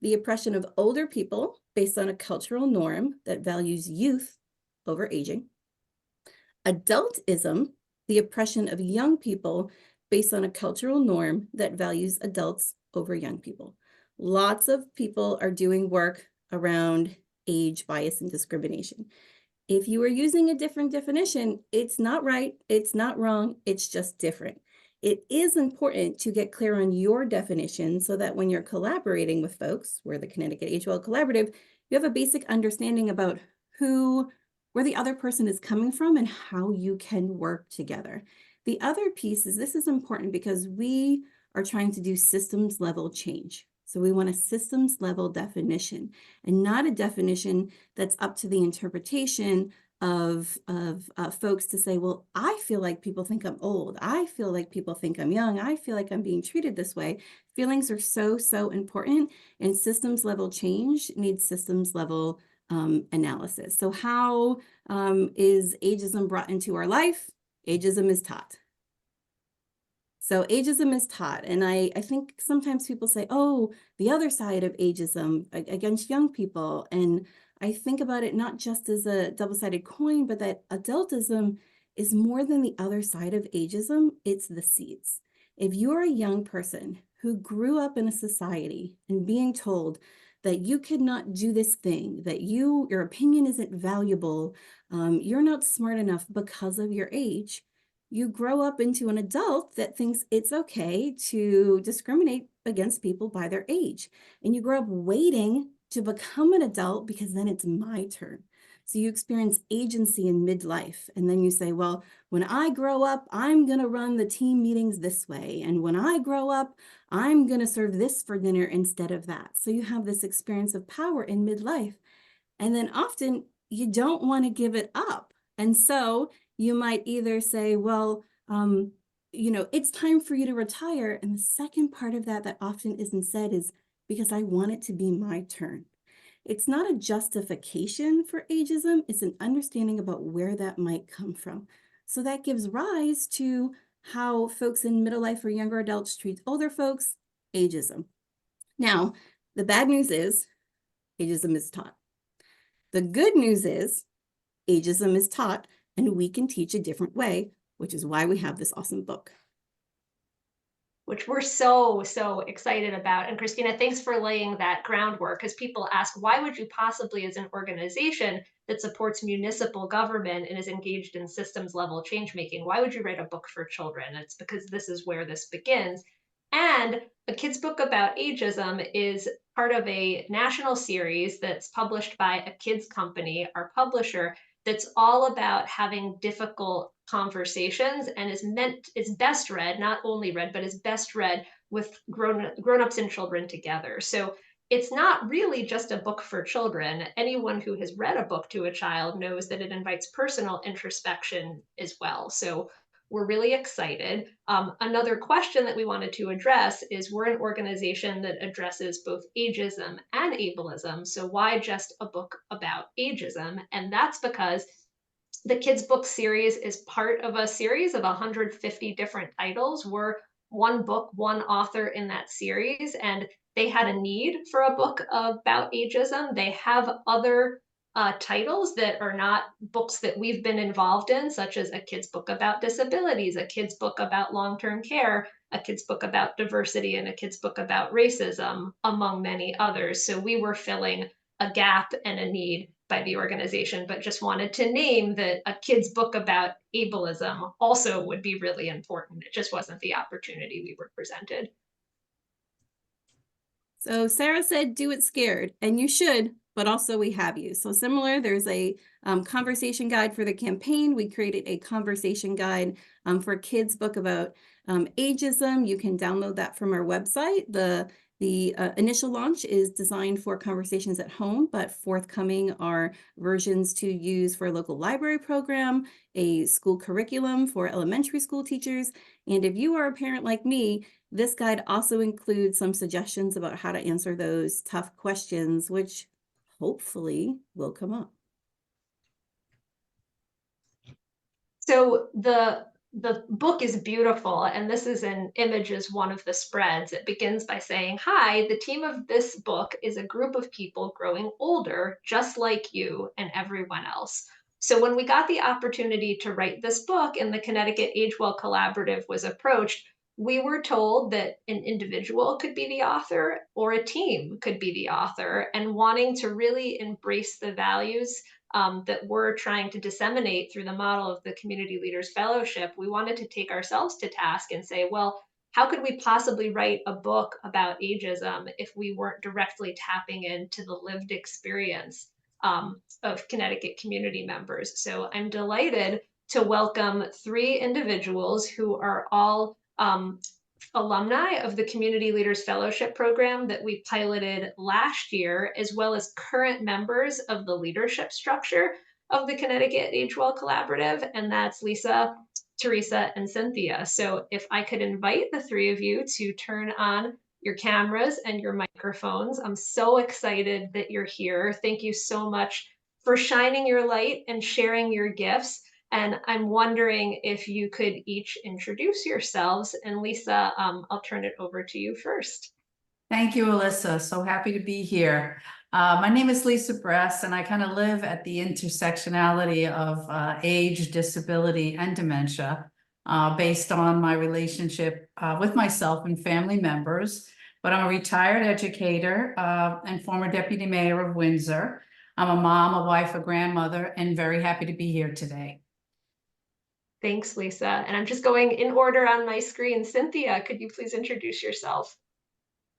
the oppression of older people based on a cultural norm that values youth over aging. Adultism, the oppression of young people based on a cultural norm that values adults over young people. Lots of people are doing work around age bias and discrimination. If you are using a different definition, it's not right, it's not wrong, it's just different. It is important to get clear on your definition so that when you're collaborating with folks, we're the Connecticut Age Well Collaborative, you have a basic understanding about where the other person is coming from and how you can work together. The other piece is, this is important because we are trying to do systems level change. So we want a systems level definition and not a definition that's up to the interpretation of folks to say, well, I feel like people think I'm old. I feel like people think I'm young. I feel like I'm being treated this way. Feelings are so important, and systems level change needs systems level analysis. So how is ageism brought into our life? Ageism is taught. So ageism is taught, and I think sometimes people say, oh, the other side of ageism against young people, and I think about it not just as a double-sided coin, but that adultism is more than the other side of ageism, it's the seeds. If you're a young person who grew up in a society and being told that you could not do this thing, that your opinion isn't valuable, you're not smart enough because of your age, you grow up into an adult that thinks it's okay to discriminate against people by their age. And you grow up waiting to become an adult because then it's my turn. So you experience agency in midlife. And then you say, well, when I grow up, I'm going to run the team meetings this way. And when I grow up, I'm going to serve this for dinner instead of that. So you have this experience of power in midlife. And then often you don't want to give it up. And so you might either say, well, it's time for you to retire. And the second part of that often isn't said is because I want it to be my turn. It's not a justification for ageism. It's an understanding about where that might come from. So that gives rise to how folks in middle life or younger adults treat older folks, ageism. Now, the bad news is ageism is taught. The good news is ageism is taught, and we can teach a different way, which is why we have this awesome book. Which we're so excited about. And Christina, thanks for laying that groundwork, because people ask, why would you possibly, as an organization that supports municipal government and is engaged in systems level change making, why would you write a book for children? It's because this is where this begins. And a kid's book about ageism is part of a national series that's published by a kids company, our publisher, that's all about having difficult conversations and is best read, not only read, but is best read with grown-ups and children together. So it's not really just a book for children. Anyone who has read a book to a child knows that it invites personal introspection as well. So we're really excited. Another question that we wanted to address is we're an organization that addresses both ageism and ableism. So why just a book about ageism? And that's because the kids book series is part of a series of 150 different titles. We're one book, one author in that series, and they had a need for a book about ageism. They have other titles that are not books that we've been involved in, such as a kid's book about disabilities, a kid's book about long-term care, a kid's book about diversity, and a kid's book about racism, among many others. So we were filling a gap and a need by the organization, but just wanted to name that a kid's book about ableism also would be really important. It just wasn't the opportunity we were presented. So Sarah said, do it scared, and you should, but also we have you. So similar, there's a conversation guide for the campaign. We created a conversation guide for kids' book about ageism. You can download that from our website. The initial launch is designed for conversations at home, but forthcoming are versions to use for a local library program, a school curriculum for elementary school teachers. And if you are a parent like me, this guide also includes some suggestions about how to answer those tough questions, which hopefully will come up. So the book is beautiful, and this is an image as one of the spreads. It begins by saying, hi, the team of this book is a group of people growing older, just like you and everyone else. So when we got the opportunity to write this book and the Connecticut Agewell Collaborative was approached, we were told that an individual could be the author or a team could be the author, and wanting to really embrace the values that we're trying to disseminate through the model of the Community Leaders Fellowship, we wanted to take ourselves to task and say, well, how could we possibly write a book about ageism if we weren't directly tapping into the lived experience of Connecticut community members? So I'm delighted to welcome 3 individuals who are all alumni of the Community Leaders Fellowship program that we piloted last year, as well as current members of the leadership structure of the Connecticut Agewell Collaborative, and that's Lisa, Teresa, and Cynthia. So if I could invite the 3 of you to turn on your cameras and your microphones. I'm so excited that you're here. Thank you so much for shining your light and sharing your gifts. And I'm wondering if you could each introduce yourselves. And Lisa, I'll turn it over to you first. Thank you, Alyssa. So happy to be here. My name is Lisa Bress, and I kind of live at the intersectionality of age, disability, and dementia based on my relationship with myself and family members. But I'm a retired educator and former deputy mayor of Windsor. I'm a mom, a wife, a grandmother, and very happy to be here today. Thanks, Lisa. And I'm just going in order on my screen. Cynthia, could you please introduce yourself?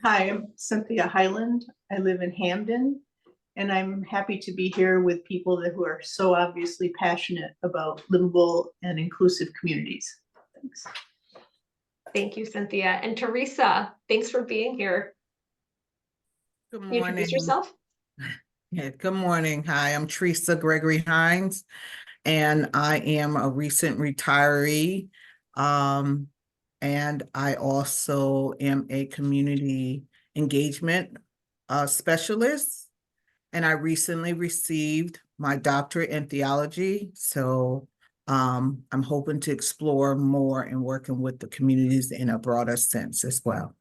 Hi, I'm Cynthia Highland. I live in Hamden, and I'm happy to be here with people who are so obviously passionate about livable and inclusive communities. Thanks. Thank you, Cynthia. And Teresa, thanks for being here. Good Can you morning. introduce yourself? Yeah, good morning. Hi, I'm Teresa Gregory Hines, and I am a recent retiree. And I also am a community engagement specialist. And I recently received my doctorate in theology. So I'm hoping to explore more and working with the communities in a broader sense as well.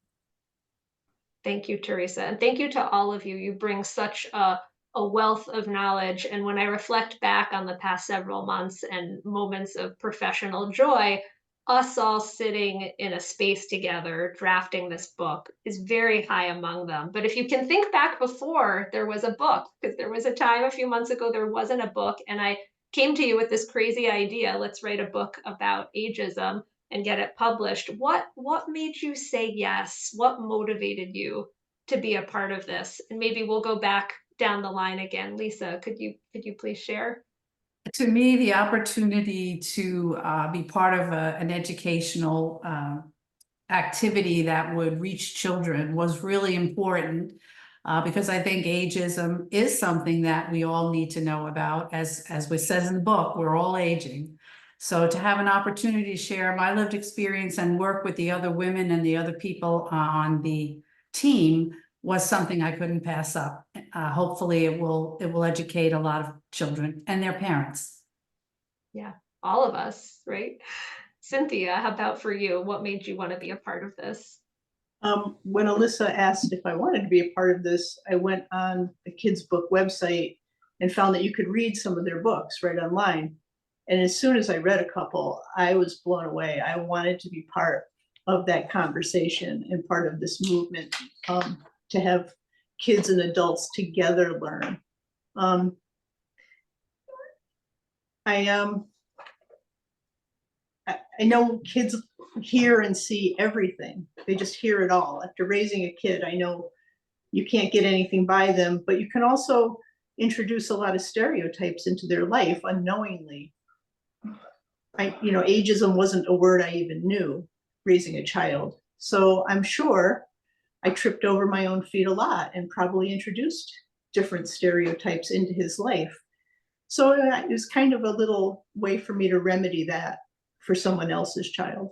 Thank you, Teresa. And thank you to all of you. You bring such a wealth of knowledge. And when I reflect back on the past several months and moments of professional joy, us all sitting in a space together, drafting this book is very high among them. But if you can think back before there was a book, because there was a time a few months ago, there wasn't a book. And I came to you with this crazy idea, let's write a book about ageism and get it published. What made you say yes? What motivated you to be a part of this? And maybe we'll go back down the line again. Lisa, could you please share? To me, the opportunity to be part of an educational activity that would reach children was really important. Because I think ageism is something that we all need to know about. As we says in the book, we're all aging. So to have an opportunity to share my lived experience and work with the other women and the other people on the team was something I couldn't pass up. Hopefully it will educate a lot of children and their parents. Yeah, all of us, right? Cynthia, how about for you? What made you want to be a part of this? When Alyssa asked if I wanted to be a part of this, I went on the kids' book website and found that you could read some of their books right online. And as soon as I read a couple, I was blown away. I wanted to be part of that conversation and part of this movement, to have kids and adults together learn. I know kids hear and see everything. They just hear it all. After raising a kid, I know you can't get anything by them, but you can also introduce a lot of stereotypes into their life unknowingly. Ageism wasn't a word I even knew raising a child. So I'm sure I tripped over my own feet a lot and probably introduced different stereotypes into his life. So it was kind of a little way for me to remedy that for someone else's child.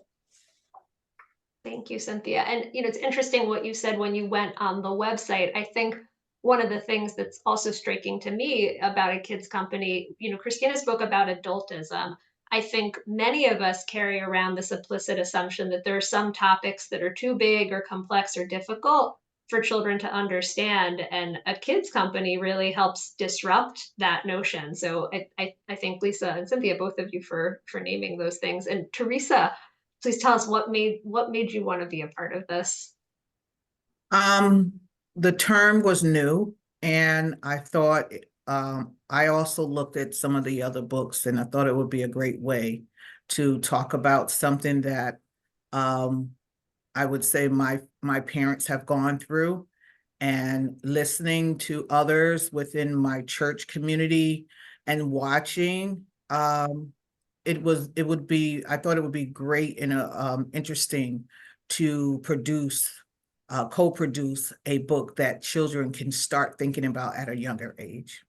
Thank you, Cynthia. And it's interesting what you said when you went on the website. I think one of the things that's also striking to me about a kids company, Christina spoke about adultism. I think many of us carry around this implicit assumption that there are some topics that are too big or complex or difficult for children to understand. And a kids company really helps disrupt that notion. So I thank Lisa and Cynthia, both of you, for naming those things. And Teresa, please tell us what made you want to be a part of this. The term was new, and I thought, I also looked at some of the other books, and I thought it would be a great way to talk about something that I would say my parents have gone through, and listening to others within my church community and watching, I thought it would be great and interesting to co-produce a book that children can start thinking about at a younger age.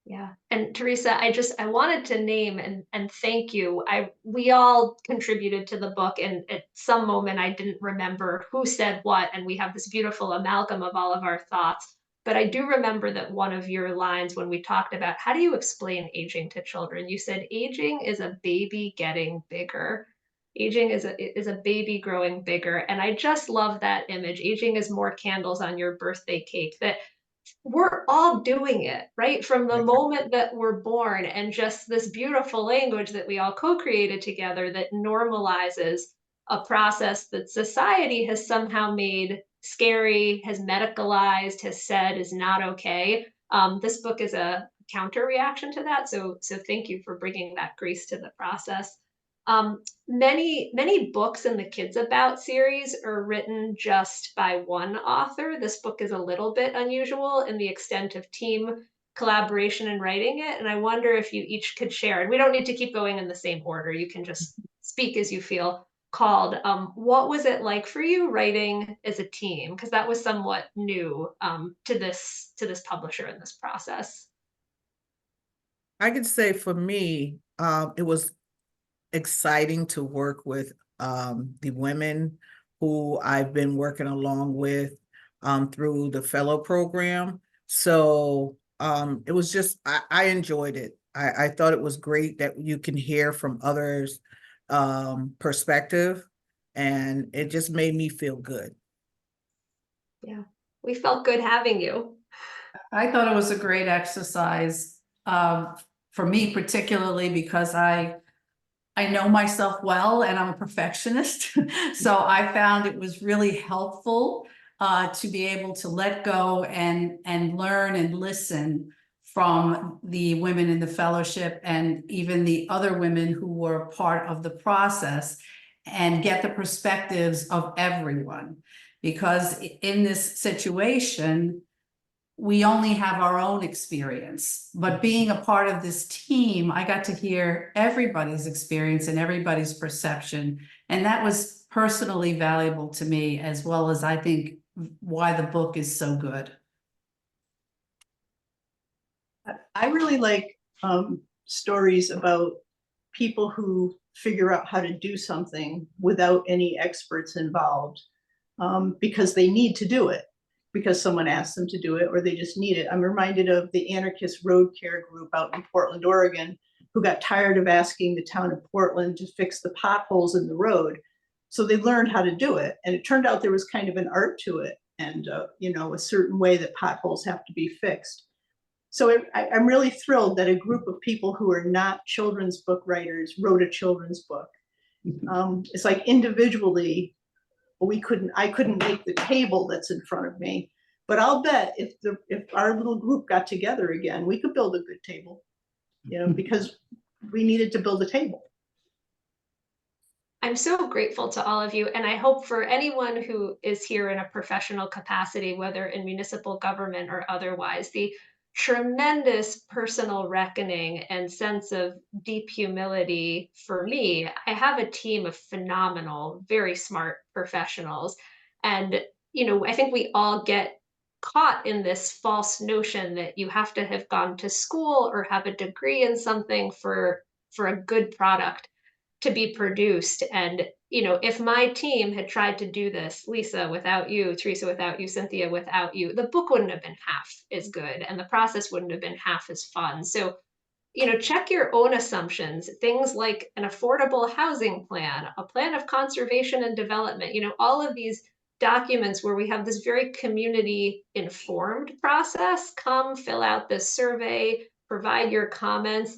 Yeah. And Teresa, I wanted to name and thank you. We all contributed to the book, and at some moment I didn't remember who said what, and we have this beautiful amalgam of all of our thoughts. But I do remember that one of your lines when we talked about how do you explain aging to children, you said aging is a baby getting bigger. Aging is a baby growing bigger. And I just love that image. Aging is more candles on your birthday cake. That we're all doing it, right? From the moment that we're born, and just this beautiful language that we all co-created together that normalizes a process that society has somehow made scary, has medicalized, has said is not okay. This book is a counter reaction to that. So thank you for bringing that grace to the process. Many books in the Kids About series are written just by one author. This book is a little bit unusual in the extent of team collaboration in writing it. And I wonder if you each could share, and we don't need to keep going in the same order. You can just speak as you feel called. What was it like for you writing as a team? Because that was somewhat new to this publisher in this process. I could say for me, it was exciting to work with the women who I've been working along with through the fellow program. So it was just, I enjoyed it. I thought it was great that you can hear from others' perspective, and it just made me feel good. Yeah, we felt good having you. I thought it was a great exercise for me, particularly because I know myself well and I'm a perfectionist. So I found it was really helpful to be able to let go and learn and listen from the women in the fellowship and even the other women who were part of the process, and get the perspectives of everyone. Because in this situation, we only have our own experience. But being a part of this team, I got to hear everybody's experience and everybody's perception. And that was personally valuable to me, as well as I think why the book is so good. I really like stories about people who figure out how to do something without any experts involved, because they need to do it, because someone asked them to do it, or they just need it. I'm reminded of the anarchist road care group out in Portland, Oregon, who got tired of asking the town of Portland to fix the potholes in the road. So they learned how to do it. And it turned out there was kind of an art to it, and you know, a certain way that potholes have to be fixed. So I'm really thrilled that a group of people who are not children's book writers wrote a children's book. It's like individually, I couldn't make the table that's in front of me, but I'll bet if our little group got together again, we could build a good table, you know, because we needed to build a table. I'm so grateful to all of you, and I hope for anyone who is here in a professional capacity, whether in municipal government or otherwise, the tremendous personal reckoning and sense of deep humility for me. I have a team of phenomenal, very smart professionals. And, you know, I think we all get caught in this false notion that you have to have gone to school or have a degree in something for a good product to be produced. And, you know, if my team had tried to do this, Lisa, without you, Teresa, without you, Cynthia, without you, the book wouldn't have been half as good and the process wouldn't have been half as fun. So, you know, check your own assumptions, things like an affordable housing plan, a plan of conservation and development, you know, all of these documents where we have this very community informed process. Come fill out this survey, provide your comments.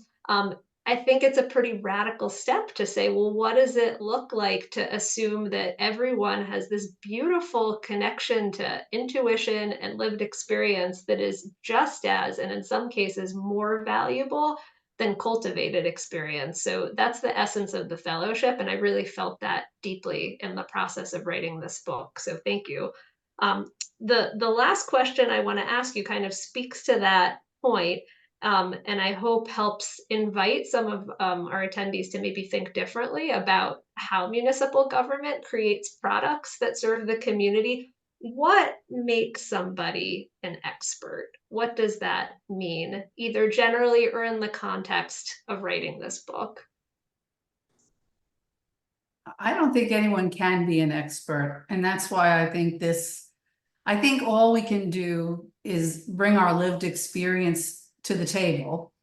I think it's a pretty radical step to say, well, what does it look like to assume that everyone has this beautiful connection to intuition and lived experience that is just as, and in some cases, more valuable than cultivated experience? So that's the essence of the fellowship. And I really felt that deeply in the process of writing this book. So thank you. The last question I want to ask you kind of speaks to that point. And I hope helps invite some of our attendees to maybe think differently about how municipal government creates products that serve the community. What makes somebody an expert? What does that mean, either generally or in the context of writing this book? I don't think anyone can be an expert. And that's why I think all we can do is bring our lived experience to the table.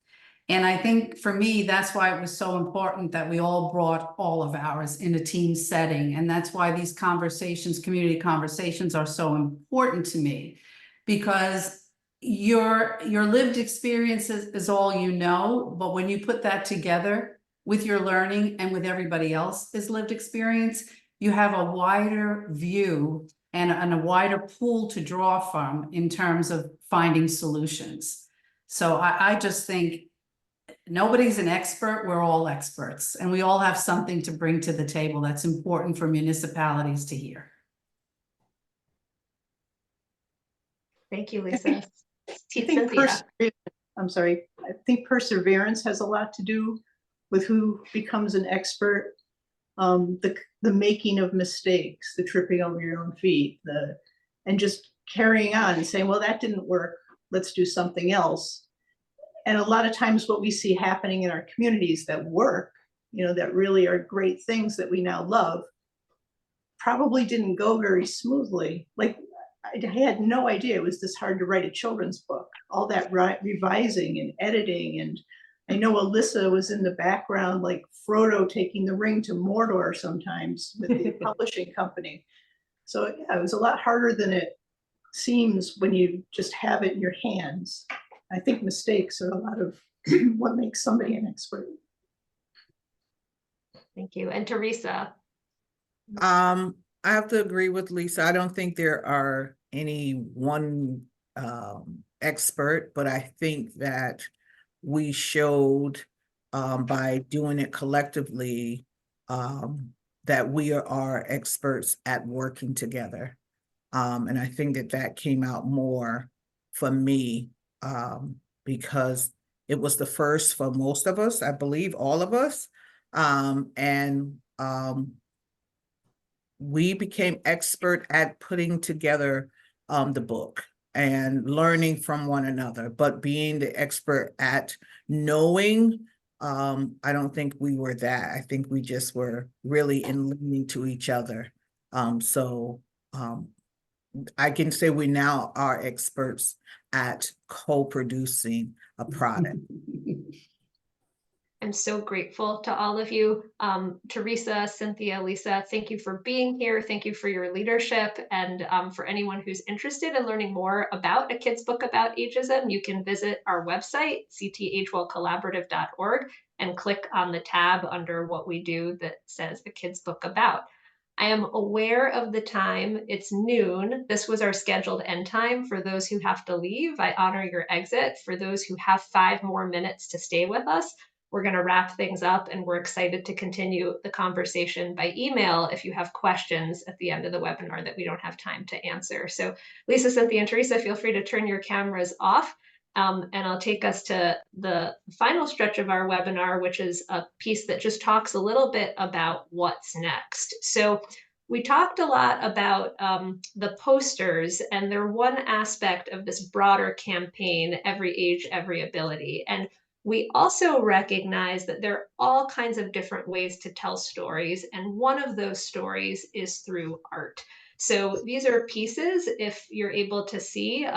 And I think for me, that's why it was so important that we all brought all of ours in a team setting. And that's why these conversations, community conversations, are so important to me, because your lived experience is all you know. But when you put that together with your learning and with everybody else's lived experience, you have a wider view and a wider pool to draw from in terms of finding solutions. So I just think nobody's an expert, we're all experts, and we all have something to bring to the table that's important for municipalities to hear. Thank you, Lisa. I'm sorry. I think perseverance has a lot to do with who becomes an expert. The making of mistakes, the tripping over your own feet, and just carrying on and saying, well, that didn't work, let's do something else. And a lot of times what we see happening in our communities that work, you know, that really are great things that we now love, probably didn't go very smoothly. Like, I had no idea it was this hard to write a children's book, all that revising and editing. And I know Alyssa was in the background, like Frodo taking the ring to Mordor sometimes with the publishing company. So yeah, it was a lot harder than it seems when you just have it in your hands. I think mistakes are a lot of what makes somebody an expert. Thank you. And Teresa? I have to agree with Lisa. I don't think there are any one expert, but I think that we showed by doing it collectively that we are experts at working together. And I think that came out more for me, because it was the first for most of us, I believe all of us. We became expert at putting together the book and learning from one another, but being the expert at knowing, I don't think we were that. I think we just were really in leaning to each other. I can say we now are experts at co-producing a product. I'm so grateful to all of you. Teresa, Cynthia, Lisa, thank you for being here. Thank you for your leadership. And for anyone who's interested in learning more about a kid's book about ageism, you can visit our website, ctagewellcollaborative.org, and click on the tab under what we do that says a kid's book about. I am aware of the time. It's noon. This was our scheduled end time. For those who have to leave, I honor your exit. For those who have 5 more minutes to stay with us, we're going to wrap things up, and we're excited to continue the conversation by email if you have questions at the end of the webinar that we don't have time to answer. So Lisa, Cynthia, and Teresa, feel free to turn your cameras off, and I'll take us to the final stretch of our webinar, which is a piece that just talks a little bit about what's next. So we talked a lot about the posters, and they're one aspect of this broader campaign, Every Age, Every Ability. And we also recognize that there are all kinds of different ways to tell stories, and one of those stories is through art. So these are pieces, if you're able to see,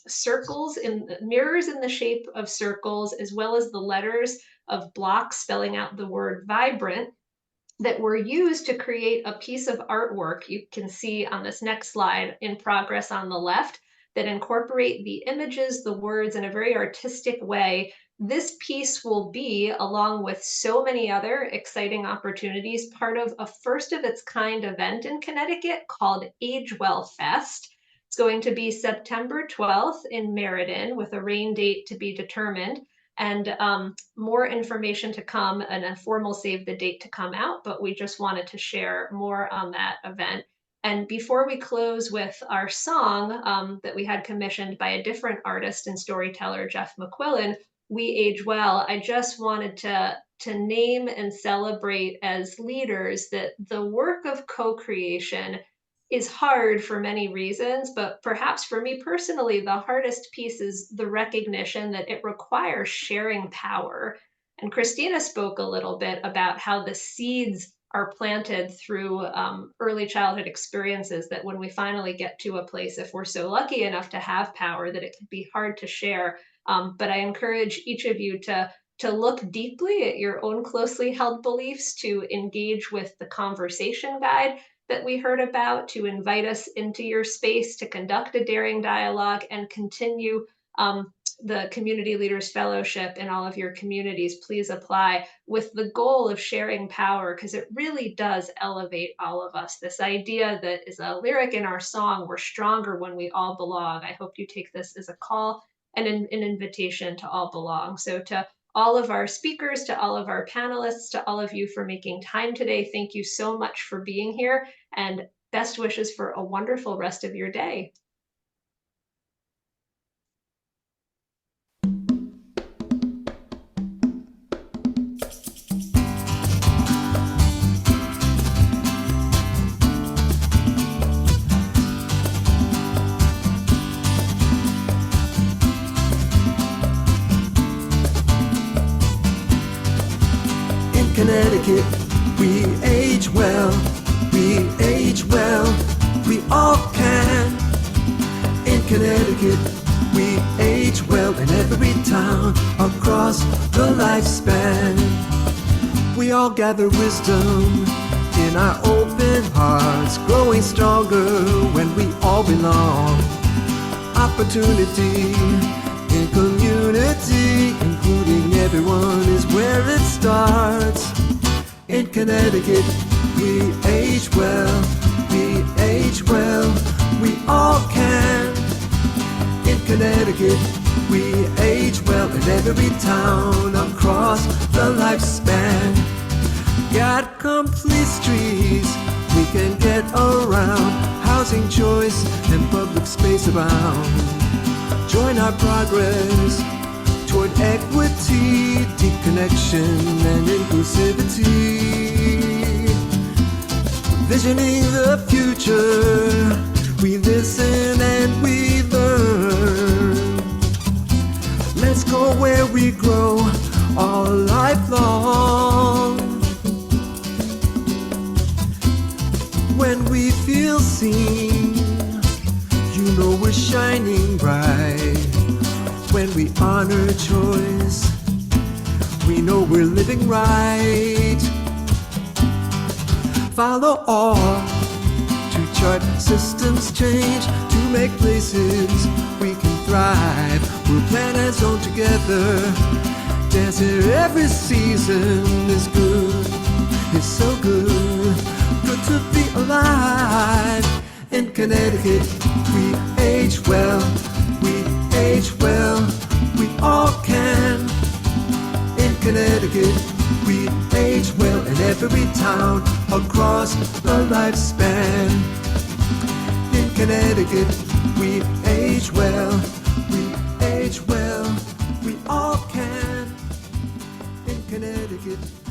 circles in mirrors in the shape of circles, as well as the letters of blocks spelling out the word vibrant, that were used to create a piece of artwork you can see on this next slide in progress on the left, that incorporate the images, the words in a very artistic way. This piece will be, along with so many other exciting opportunities, part of a first of its kind event in Connecticut called Age Well Fest. It's going to be September 12th in Meriden, with a rain date to be determined, and more information to come and a formal save the date to come out, but we just wanted to share more on that event. And before we close with our song that we had commissioned by a different artist and storyteller, Jeff McQuillan, We Age Well, I just wanted to name and celebrate as leaders that the work of co-creation is hard for many reasons, but perhaps for me personally, the hardest piece is the recognition that it requires sharing power. And Christina spoke a little bit about how the seeds are planted through early childhood experiences, that when we finally get to a place, if we're so lucky enough to have power, that it can be hard to share. But I encourage each of you to look deeply at your own closely held beliefs, to engage with the conversation guide that we heard about, to invite us into your space, to conduct a daring dialogue, and continue the Community Leaders Fellowship in all of your communities. Please apply with the goal of sharing power, because it really does elevate all of us. This idea that is a lyric in our song, we're stronger when we all belong. I hope you take this as a call and an invitation to all belong. So to all of our speakers, to all of our panelists, to all of you for making time today, thank you so much for being here, and best wishes for a wonderful rest of your day. Connecticut, we age well, we age well, we all can. In Connecticut, we age well in every town across the lifespan. We all gather wisdom in our open hearts, growing stronger when we all belong. Opportunity in community, including everyone, is where it starts. In Connecticut, we age well, we age well, we all can. In Connecticut, we age well in every town across the lifespan. Got complete streets we can get around, housing choice and public space abound. join our progress toward equity, deep connection, and inclusivity. Visioning the future, we listen and we learn. Let's go where we grow all life long. When we feel seen, you know we're shining bright. When we honor choice, we know we're living right. Follow all to chart systems change, to make places we can thrive. We'll plan our zone together. Dance here every season is good. It's so good, good to be alive. In Connecticut, we age well. We age well. We all can. In Connecticut, we age well. In every town across the lifespan. In Connecticut, we age well. We age well. We all can. In Connecticut.